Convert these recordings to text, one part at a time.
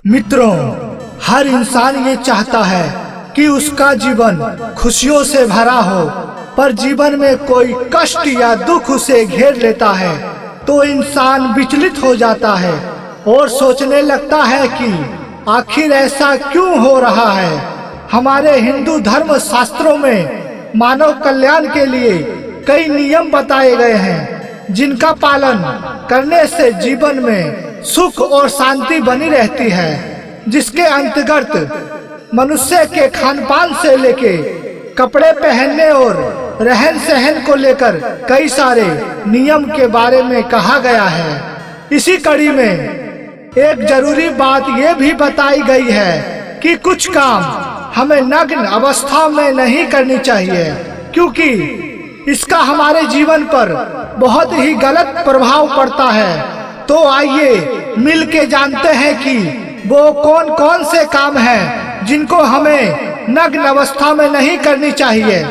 मित्रों, हर इंसान ये चाहता है कि उसका जीवन खुशियों से भरा हो, पर जीवन में कोई कष्ट या दुख उसे घेर लेता है तो इंसान विचलित हो जाता है और सोचने लगता है कि आखिर ऐसा क्यों हो रहा है। हमारे हिंदू धर्म शास्त्रों में मानव कल्याण के लिए कई नियम बताए गए हैं, जिनका पालन करने से जीवन में सुख और शांति बनी रहती है, जिसके अंतर्गत मनुष्य के खान पान से लेके कपड़े पहनने और रहन सहन को लेकर कई सारे नियम के बारे में कहा गया है। इसी कड़ी में एक जरूरी बात यह भी बताई गई है कि कुछ काम हमें नग्न अवस्था में नहीं करनी चाहिए, क्योंकि इसका हमारे जीवन पर बहुत ही गलत प्रभाव पड़ता है। तो आइए मिलके जानते हैं कि वो कौन कौन से काम हैं जिनको हमें नग्न अवस्था में नहीं करनी चाहिए।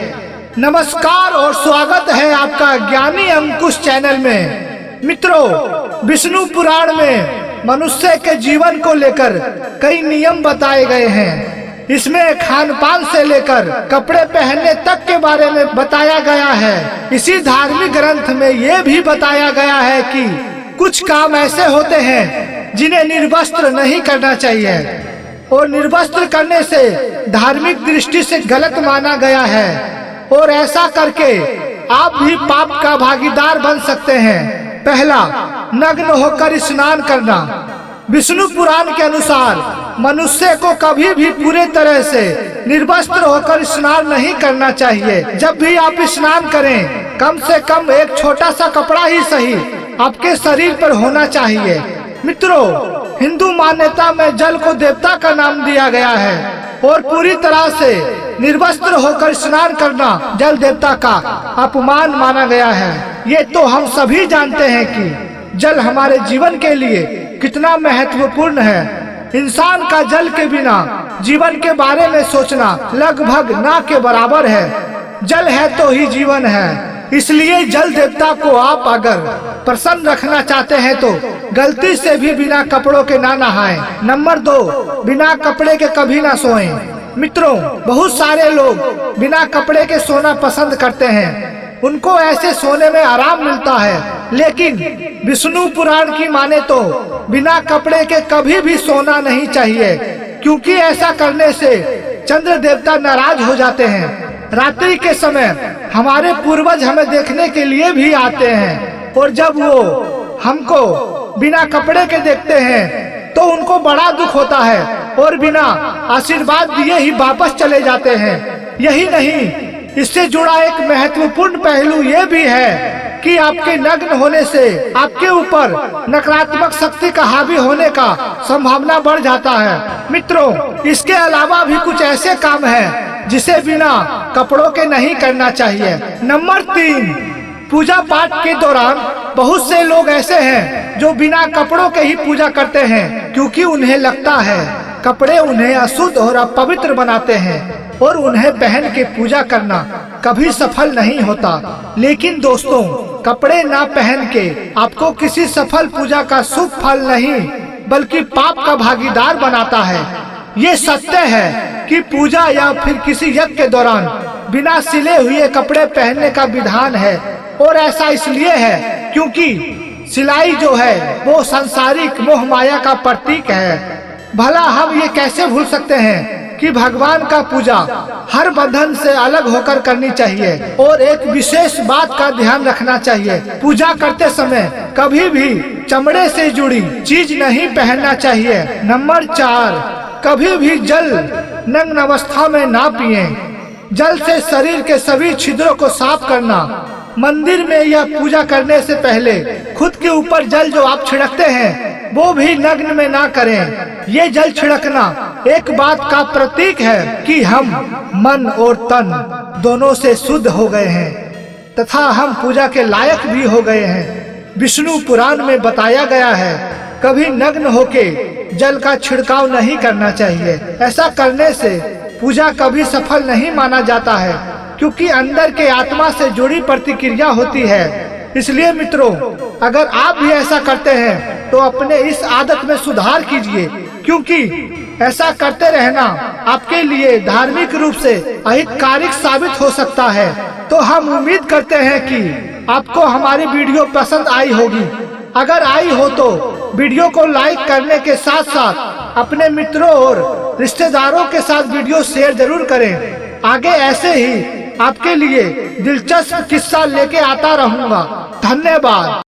नमस्कार और स्वागत है आपका ज्ञानी अंकुश चैनल में। मित्रों, विष्णु पुराण में मनुष्य के जीवन को लेकर कई नियम बताए गए हैं। इसमें खान पान से लेकर कपड़े पहनने तक के बारे में बताया गया है। इसी धार्मिक ग्रंथ में ये भी बताया गया है कि कुछ काम ऐसे होते हैं जिन्हें निर्वस्त्र नहीं करना चाहिए, और निर्वस्त्र करने से धार्मिक दृष्टि से गलत माना गया है, और ऐसा करके आप भी पाप का भागीदार बन सकते हैं। पहला, नग्न होकर स्नान करना। विष्णु पुराण के अनुसार मनुष्य को कभी भी पूरे तरह से निर्वस्त्र होकर स्नान नहीं करना चाहिए। जब भी आप स्नान करें, कम से कम एक छोटा सा कपड़ा ही सही आपके शरीर पर होना चाहिए। मित्रों, हिंदू मान्यता में जल को देवता का नाम दिया गया है, और पूरी तरह से निर्वस्त्र होकर स्नान करना जल देवता का अपमान माना गया है। ये तो हम सभी जानते हैं कि जल हमारे जीवन के लिए कितना महत्वपूर्ण है। इंसान का जल के बिना जीवन के बारे में सोचना लगभग ना के बराबर है। जल है तो ही जीवन है, इसलिए जल देवता को आप अगर प्रसन्न रखना चाहते हैं तो गलती से भी बिना कपड़ों के ना नहाएं। नंबर 2, बिना कपड़े के कभी ना सोएं। मित्रों, बहुत सारे लोग बिना कपड़े के सोना पसंद करते हैं, उनको ऐसे सोने में आराम मिलता है, लेकिन विष्णु पुराण की माने तो बिना कपड़े के कभी भी सोना नहीं चाहिए, क्योंकि ऐसा करने से चंद्र देवता नाराज हो जाते हैं। रात्रि के समय हमारे पूर्वज हमें देखने के लिए भी आते हैं, और जब वो हमको बिना कपड़े के देखते हैं तो उनको बड़ा दुख होता है, और बिना आशीर्वाद दिए ही वापस चले जाते हैं। यही नहीं, इससे जुड़ा एक महत्वपूर्ण पहलू ये भी है कि आपके नग्न होने से आपके ऊपर नकारात्मक शक्ति का हावी होने का संभावना बढ़ जाता है। मित्रों, इसके अलावा भी कुछ ऐसे काम हैं जिसे बिना कपड़ों के नहीं करना चाहिए। नंबर 3, पूजा पाठ के दौरान बहुत से लोग ऐसे हैं जो बिना कपड़ों के ही पूजा करते हैं, क्योंकि उन्हें लगता है कपड़े उन्हें अशुद्ध और अपवित्र बनाते हैं, और उन्हें पहन के पूजा करना कभी सफल नहीं होता। लेकिन दोस्तों, कपड़े ना पहन के आपको किसी सफल पूजा का शुभ फल नहीं बल्कि पाप का भागीदार बनाता है। ये सत्य है कि पूजा या फिर किसी यज्ञ के दौरान बिना सिले हुए कपड़े पहनने का विधान है, और ऐसा इसलिए है क्योंकि सिलाई जो है वो सांसारिक मोह माया का प्रतीक है। भला हम ये कैसे भूल सकते हैं कि भगवान का पूजा हर बंधन से अलग होकर करनी चाहिए, और एक विशेष बात का ध्यान रखना चाहिए, पूजा करते समय कभी भी चमड़े से जुड़ी चीज नहीं पहनना चाहिए। नंबर 4, कभी भी जल नग्न अवस्था में ना पिएं। जल से शरीर के सभी छिद्रों को साफ करना। मंदिर में या पूजा करने से पहले खुद के ऊपर जल जो आप छिड़कते हैं वो भी नग्न में ना करें। ये जल छिड़कना एक बात का प्रतीक है कि हम मन और तन दोनों से शुद्ध हो गए हैं तथा हम पूजा के लायक भी हो गए हैं। विष्णु पुराण में बताया गया है कभी नग्न होके जल का छिड़काव नहीं करना चाहिए। ऐसा करने से पूजा कभी सफल नहीं माना जाता है, क्योंकि अंदर के आत्मा से जुड़ी प्रतिक्रिया होती है। इसलिए मित्रों, अगर आप भी ऐसा करते हैं तो अपने इस आदत में सुधार कीजिए, क्योंकि ऐसा करते रहना आपके लिए धार्मिक रूप से अहितकारक साबित हो सकता है। तो हम उम्मीद करते हैं कि आपको हमारी वीडियो पसंद आई होगी। अगर आई हो तो वीडियो को लाइक करने के साथ साथ अपने मित्रों और रिश्तेदारों के साथ वीडियो शेयर जरूर करें। आगे ऐसे ही आपके लिए दिलचस्प किस्सा लेके आता रहूंगा। धन्यवाद।